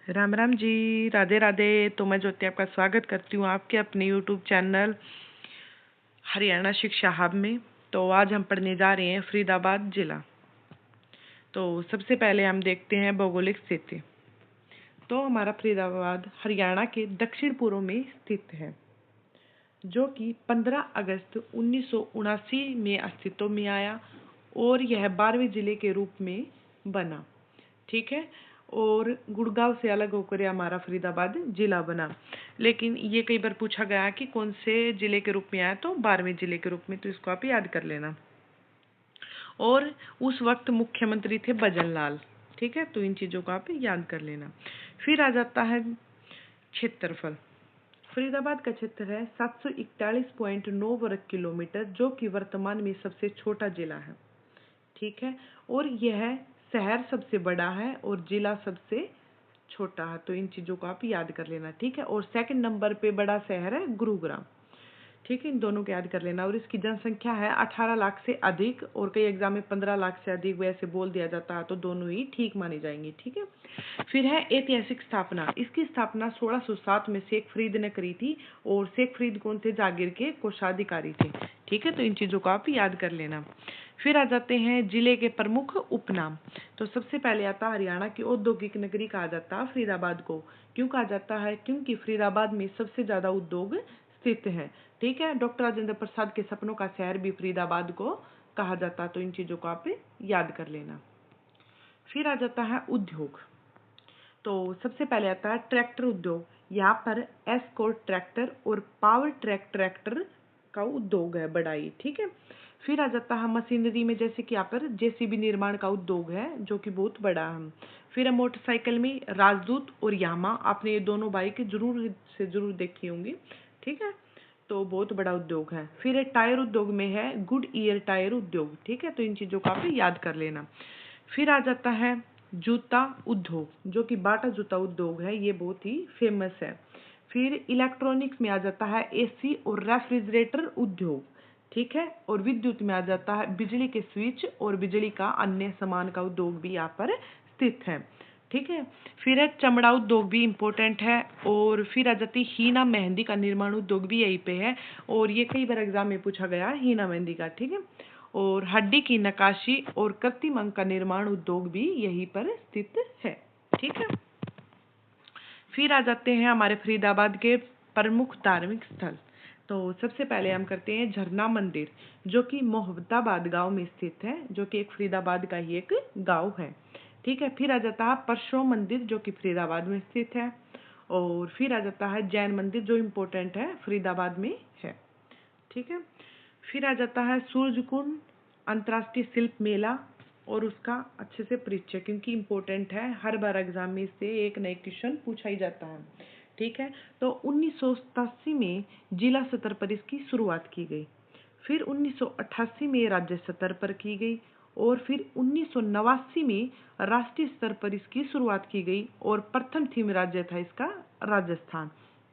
राम राम जी, राधे राधे। तो मैं ज्योति आपका स्वागत करती हूँ आपके अपने यूट्यूब चैनल हरियाणा शिक्षा हब में। तो आज हम पढ़ने जा रहे हैं फरीदाबाद जिला। तो सबसे पहले हम देखते हैं भौगोलिक स्थिति। तो हमारा फरीदाबाद हरियाणा के दक्षिण पूर्व में स्थित है, जो कि 15 अगस्त 1979 में अस्तित्व में आया और यह 12वें जिले के रूप में बना। ठीक है। और गुड़गांव से अलग होकर ये हमारा फरीदाबाद जिला बना। लेकिन ये कई बार पूछा गया कि कौन से जिले के रूप में आया, तो 12वें जिले के रूप में, तो इसको आप याद कर लेना। और उस वक्त मुख्यमंत्री थे भजन लाल। ठीक है, तो इन चीज़ों को आप याद कर लेना। फिर आ जाता है क्षेत्रफल। फरीदाबाद का क्षेत्र है 741.9 वर्ग किलोमीटर, जो कि वर्तमान में सबसे छोटा जिला है। ठीक है। और यह शहर सबसे बड़ा है और जिला सबसे छोटा है, तो इन चीज़ों को आप याद कर लेना। ठीक है। और सेकंड नंबर पे बड़ा शहर है गुरुग्राम। ठीक है, इन दोनों को याद कर लेना। और इसकी जनसंख्या है 18 लाख से अधिक, और कई एग्जाम में 15 लाख से अधिक वैसे बोल दिया जाता है, तो दोनों ही ठीक मानी जाएंगी। ठीक है। फिर है ऐतिहासिक स्थापना। इसकी स्थापना 1607 में शेख फरीद ने करी थी, और शेख फरीद कौन थे? जागीर के कोषाधिकारी थे। ठीक है, तो इन चीज़ों को आप याद कर लेना। फिर आ जाते हैं जिले के प्रमुख उपनाम। तो सबसे पहले आता है हरियाणा की औद्योगिक नगरी कहा जाता है फरीदाबाद को। क्यों कहा जाता है? क्योंकि फरीदाबाद में सबसे ज्यादा उद्योग स्थित है। ठीक है। डॉक्टर राजेंद्र प्रसाद के सपनों का शहर भी फरीदाबाद को कहा जाता है, तो इन चीजों को आप याद कर लेना। फिर आ जाता है उद्योग। तो सबसे पहले आता है ट्रैक्टर उद्योग। यहाँ पर एस्कॉर्ट ट्रैक्टर और पावर ट्रैक ट्रैक्टर का उद्योग है, बड़ाई। ठीक है। फिर आ जाता है मशीनरी में, जैसे कि यहाँ पर जेसीबी निर्माण का उद्योग है, जो कि बहुत बड़ा है। फिर है मोटरसाइकिल में राजदूत और यामा। आपने ये दोनों बाइक जरूर से जरूर देखी होंगी। ठीक है, तो बहुत बड़ा उद्योग है। फिर है टायर उद्योग में है गुड ईयर टायर उद्योग। ठीक है, तो इन चीज़ों का आप याद कर लेना। फिर आ जाता है जूता उद्योग, जो कि बाटा जूता उद्योग है, ये बहुत ही फेमस है। फिर इलेक्ट्रॉनिक्स में आ जाता है एसी और रेफ्रिजरेटर उद्योग। ठीक है। और विद्युत में आ जाता है बिजली के स्विच और बिजली का अन्य सामान का उद्योग भी यहाँ पर स्थित है। ठीक है। फिर है चमड़ा उद्योग भी इम्पोर्टेंट है। और फिर आ जाती हीना मेहंदी का निर्माण उद्योग भी यहीं पे है, और ये कई बार एग्जाम में पूछा गया है हीना मेहंदी का। ठीक है। और हड्डी की नक्काशी और कृत्रिम अंग का निर्माण उद्योग भी यहीं पर स्थित है। ठीक है। फिर आ जाते हैं हमारे फरीदाबाद के प्रमुख धार्मिक स्थल। तो सबसे पहले हम करते हैं झरना मंदिर, जो कि मोहब्बताबाद गांव में स्थित है, जो कि एक फरीदाबाद का ही एक गांव है। ठीक है। फिर आ जाता है परशुराम मंदिर, जो कि फरीदाबाद में स्थित है। और फिर आ जाता है जैन मंदिर, जो इम्पोर्टेंट है, फरीदाबाद में है। ठीक है। फिर आ जाता है सूरजकुंड अंतर्राष्ट्रीय शिल्प मेला और उसका अच्छे से परिचय, क्योंकि इम्पोर्टेंट है, हर बार एग्जाम में इससे एक नए क्वेश्चन पूछा ही जाता है। ठीक है। तो 1987 में जिला स्तर पर इसकी शुरुआत की गई। फिर 1988 में राज्य स्तर पर की गई, और फिर 1989 में राष्ट्रीय स्तर पर इसकी शुरुआत की गई, और प्रथम थीम राज्य था इसका राजस्थान।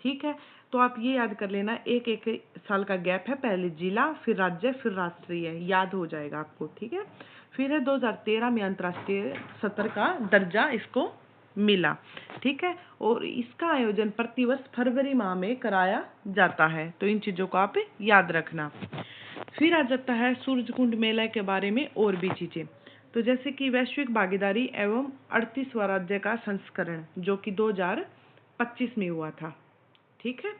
ठीक है। तो आप ये याद कर लेना, एक एक साल का गैप है, पहले जिला फिर राज्य फिर राष्ट्रीय, याद हो जाएगा आपको। ठीक है। फिर है 2013 में अंतर्राष्ट्रीय स्तर का दर्जा इसको मिला। ठीक है। और इसका आयोजन प्रतिवर्ष फरवरी माह में कराया जाता है, तो इन चीजों को आप याद रखना। फिर आ जाता है सूरजकुंड मेला के बारे में और भी चीजें। तो जैसे कि वैश्विक भागीदारी एवं 38वां राज्य का संस्करण, जो कि 2025 में हुआ था। ठीक है।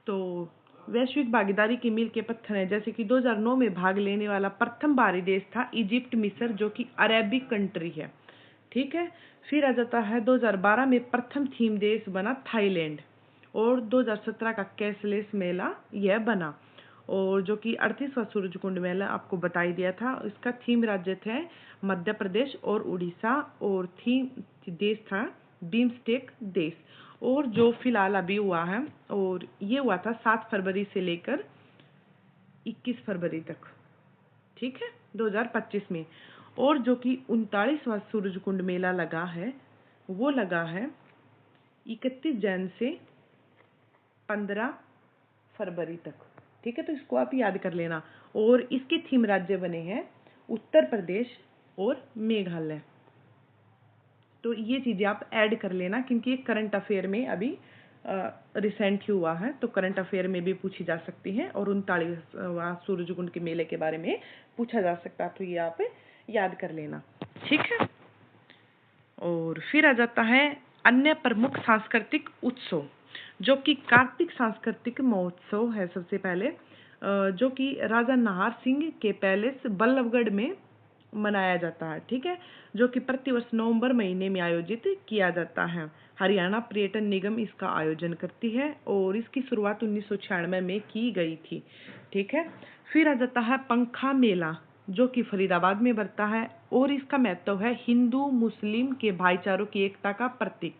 तो वैश्विक भागीदारी की मील के पत्थर है, जैसे कि 2009 में भाग लेने वाला प्रथम बाहरी देश था इजिप्ट मिस्र, जो कि अरेबिक कंट्री है। ठीक है। फिर आ जाता है 2012 में प्रथम थीम देश बना थाईलैंड, और 2017 का कैशलेस मेला यह बना। और जो कि 38वां सूरजकुंड मेला आपको बता ही दिया था, इसका थीम राज्य थे मध्य प्रदेश और उड़ीसा, और थीम देश था बिम्स्टेक देश। और जो फिलहाल अभी हुआ है, और ये हुआ था 7 फरवरी से लेकर 21 फरवरी तक। ठीक है, 2025 में। और जो कि 39वां सूरजकुंड मेला लगा है, वो लगा है 31 जैन से 15 फरवरी तक। ठीक है, तो इसको आप याद कर लेना। और इसके थीम राज्य बने हैं उत्तर प्रदेश और मेघालय। तो ये चीज़ें आप ऐड कर लेना, क्योंकि ये करंट अफेयर में अभी रिसेंट ही हुआ है, तो करंट अफेयर में भी पूछी जा सकती हैं, और 39वां सूरजकुंड के मेले के बारे में पूछा जा सकता है, तो ये आप याद कर लेना, ठीक है। और फिर आ जाता है अन्य प्रमुख सांस्कृतिक उत्सव, जो कि कार्तिक सांस्कृतिक महोत्सव है सबसे पहले, जो कि राजा नाहर सिंह के पैलेस बल्लभगढ़ में मनाया जाता है, ठीक है, जो कि प्रतिवर्ष नवंबर महीने में आयोजित किया जाता है। हरियाणा पर्यटन निगम इसका आयोजन करती है, और इसकी शुरुआत 1996 में की गई थी, ठीक है। फिर आ जाता है पंखा मेला, जो कि फरीदाबाद में बढ़ता है, और इसका महत्व है हिंदू मुस्लिम के भाईचारों की एकता का प्रतीक,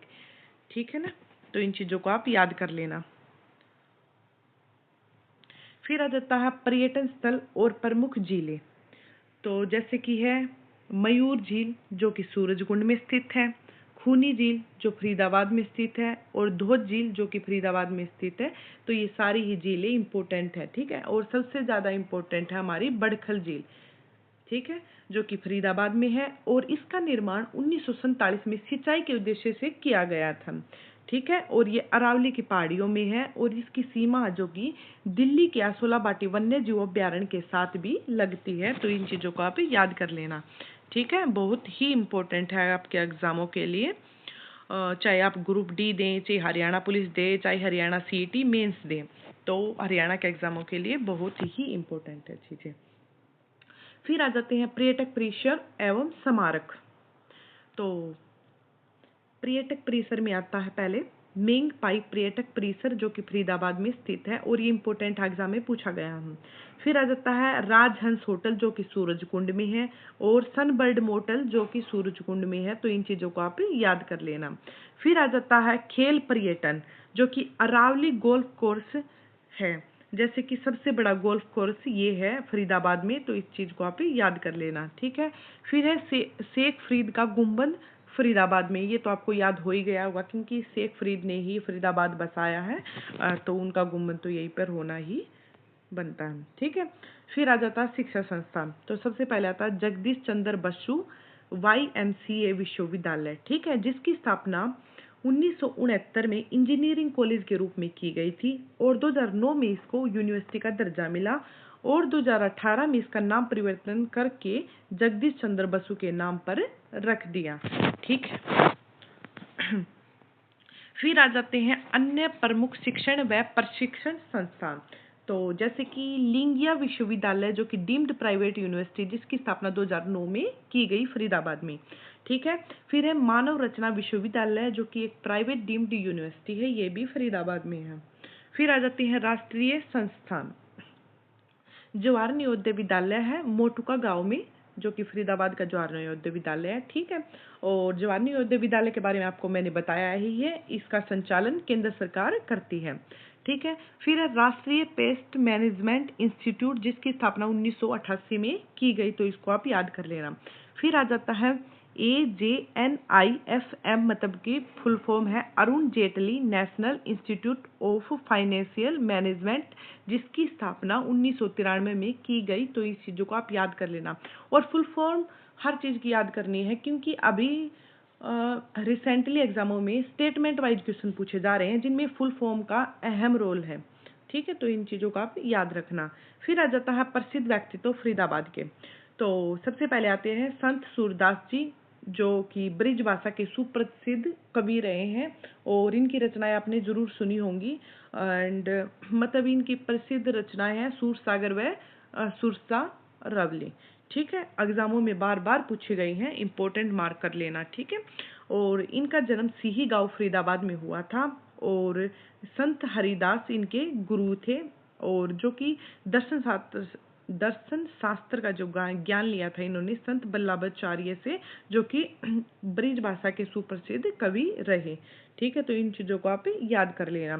ठीक है ना। तो इन चीज़ों को आप याद कर लेना। फिर आ जाता है पर्यटन स्थल और प्रमुख झीलें, तो जैसे कि है मयूर झील, जो कि सूरजकुंड में स्थित है, खूनी झील जो फरीदाबाद में स्थित है, और धोद झील जो कि फरीदाबाद में स्थित है। तो ये सारी ही झीलें इंपॉर्टेंट है, ठीक है। और सबसे ज़्यादा इंपॉर्टेंट है हमारी बड़खल झील, ठीक है, जो कि फरीदाबाद में है, और इसका निर्माण 1947 में सिंचाई के उद्देश्य से किया गया था, ठीक है। और ये अरावली की पहाड़ियों में है, और इसकी सीमा जो कि दिल्ली के आसोला बाटी वन्य जीव अभ्यारण्य के साथ भी लगती है। तो इन चीज़ों को आप याद कर लेना, ठीक है, बहुत ही इम्पोर्टेंट है आपके एग्जामों के लिए, चाहे आप ग्रुप डी दें, चाहे हरियाणा पुलिस दे, चाहे हरियाणा सीईटी मेंस दें, तो हरियाणा के एग्जामों के लिए बहुत ही इम्पोर्टेंट है चीज़ें। फिर आ जाते हैं पर्यटक परिसर एवं स्मारक, तो पर्यटक परिसर में आता है पहले मेंग पाई पर्यटक परिसर, जो कि फरीदाबाद में स्थित है, और ये इंपॉर्टेंट एग्जाम में पूछा गया है। फिर आ जाता है राजहंस होटल, जो कि सूरजकुंड में है, और सनबर्ड मोटल, जो कि सूरजकुंड में है। तो इन चीज़ों को आप याद कर लेना। फिर आ जाता है खेल पर्यटन, जो कि अरावली गोल्फ कोर्स है, जैसे कि सबसे बड़ा गोल्फ कोर्स ये है फरीदाबाद में, तो इस चीज़ को आप याद कर लेना, ठीक है। फिर है शेख फरीद का गुंबद फरीदाबाद में, ये तो आपको याद हो ही गया होगा, क्योंकि शेख फरीद ने ही फरीदाबाद बसाया है, तो उनका गुंबद तो यहीं पर होना ही बनता है, ठीक है। फिर आ जाता है शिक्षा संस्थान, तो सबसे पहले आता है जगदीश चंद्र बसु YMCA विश्वविद्यालय, ठीक है, जिसकी स्थापना 1969 में इंजीनियरिंग कॉलेज के रूप में की गई थी, और 2009 में इसको यूनिवर्सिटी का दर्जा मिला, और 2018 में इसका नाम परिवर्तन करके जगदीश चंद्र बसु के नाम पर रख दिया, ठीक है। फिर आ जाते हैं अन्य प्रमुख शिक्षण व प्रशिक्षण संस्थान, तो जैसे कि लिंगिया विश्वविद्यालय, जो कि डीम्ड प्राइवेट यूनिवर्सिटी, जिसकी स्थापना 2009 में की गई फरीदाबाद में, ठीक है। फिर है मानव रचना विश्वविद्यालय, जो कि एक प्राइवेट डीम्ड यूनिवर्सिटी है, ये भी फरीदाबाद में है। फिर आ जाते हैं राष्ट्रीय संस्थान, जवाहर नवोदय विद्यालय है मोटुका गांव में, जो कि फरीदाबाद का जवाहर नवोदय विद्यालय है, ठीक है। और जवाहर नवोदय विद्यालय के बारे में आपको मैंने बताया ही है, इसका संचालन केंद्र सरकार करती है, ठीक है। फिर है राष्ट्रीय पेस्ट मैनेजमेंट इंस्टीट्यूट, जिसकी स्थापना 1988 में की गई, तो इसको आप याद कर लेना। फिर आ जाता है AJNIFM, मतलब कि फुल फॉर्म है Arun Jaitley national institute of financial management, जिसकी स्थापना 1993 में की गई, तो इस चीज़ों को आप याद कर लेना। और फुल फॉर्म हर चीज़ की याद करनी है, क्योंकि अभी रिसेंटली एग्जामों में स्टेटमेंट वाइज क्वेश्चन पूछे जा रहे हैं, जिनमें फुल फॉर्म का अहम रोल है, ठीक है। तो इन चीज़ों का आप याद रखना। फिर आ जाता है प्रसिद्ध व्यक्तित्व फरीदाबाद के, तो सबसे पहले आते हैं संत सूरदास जी, जो कि ब्रिज भाषा के सुप्रसिद्ध कवि रहे हैं, और इनकी रचनाएं आपने जरूर सुनी होंगी, एंड मतलब इनकी प्रसिद्ध रचनाएं हैं सूरसागर व सुरसा रवली, ठीक है। एग्जामों में बार बार पूछी गई हैं, इंपॉर्टेंट मार्क कर लेना, ठीक है। और इनका जन्म सीही गांव फरीदाबाद में हुआ था, और संत हरिदास इनके गुरु थे, और जो कि दर्शन शास्त्र का जो ज्ञान लिया था इन्होंने संत बल्लभाचार्य से, जो कि ब्रिज भाषा के सुप्रसिद्ध कवि रहे, ठीक है। तो इन चीज़ों को आप याद कर लेना।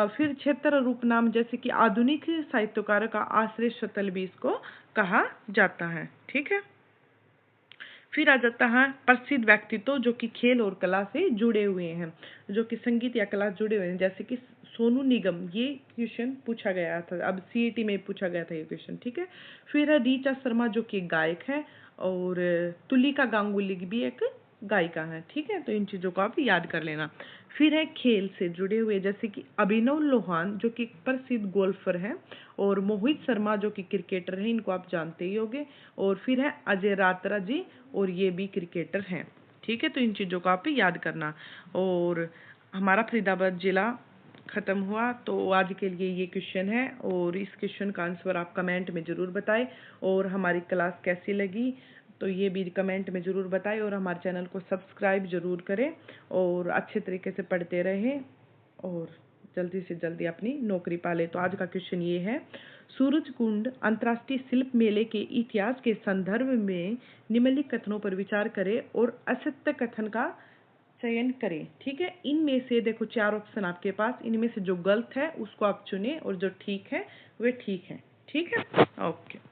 फिर क्षेत्र रूप नाम, जैसे कि आधुनिक साहित्यकार का आश्रय स्थल भी इसको कहा जाता है, ठीक है। फिर आ जाता है प्रसिद्ध व्यक्तित्व, जो कि खेल और कला से जुड़े हुए हैं, जो कि संगीत या कला से जुड़े हुए हैं, जैसे कि सोनू निगम, ये क्वेश्चन पूछा गया था, अब सीईटी में पूछा गया था ये क्वेश्चन, ठीक है। फिर है रीचा शर्मा, जो कि गायक है, और तुलिका गांगुली भी एक गायिका हैं। ठीक है, तो इन चीज़ों को आप याद कर लेना। फिर है खेल से जुड़े हुए, जैसे कि अभिनव लोहान जो कि एक प्रसिद्ध गोल्फर हैं, और मोहित शर्मा जो कि क्रिकेटर हैं, इनको आप जानते ही होंगे। और फिर है अजय रात्रा जी, और ये भी क्रिकेटर हैं। ठीक है, तो इन चीज़ों को आप याद करना। और हमारा फरीदाबाद जिला ख़त्म हुआ। तो आज के लिए ये क्वेश्चन है, और इस क्वेश्चन का आंसर आप कमेंट में ज़रूर बताएं। और हमारी क्लास कैसी लगी तो ये भी कमेंट में ज़रूर बताएं, और हमारे चैनल को सब्सक्राइब ज़रूर करें, और अच्छे तरीके से पढ़ते रहें, और जल्दी से जल्दी अपनी नौकरी पालें। तो आज का क्वेश्चन ये है, सूरजकुंड अंतर्राष्ट्रीय शिल्प मेले के इतिहास के संदर्भ में निम्नलिखित कथनों पर विचार करें और असत्य कथन का चयन करें। ठीक है, इनमें से देखो 4 ऑप्शन आपके पास, इनमें से जो गलत है उसको आप चुनें, और जो ठीक है वे ठीक है। ठीक है, ओके।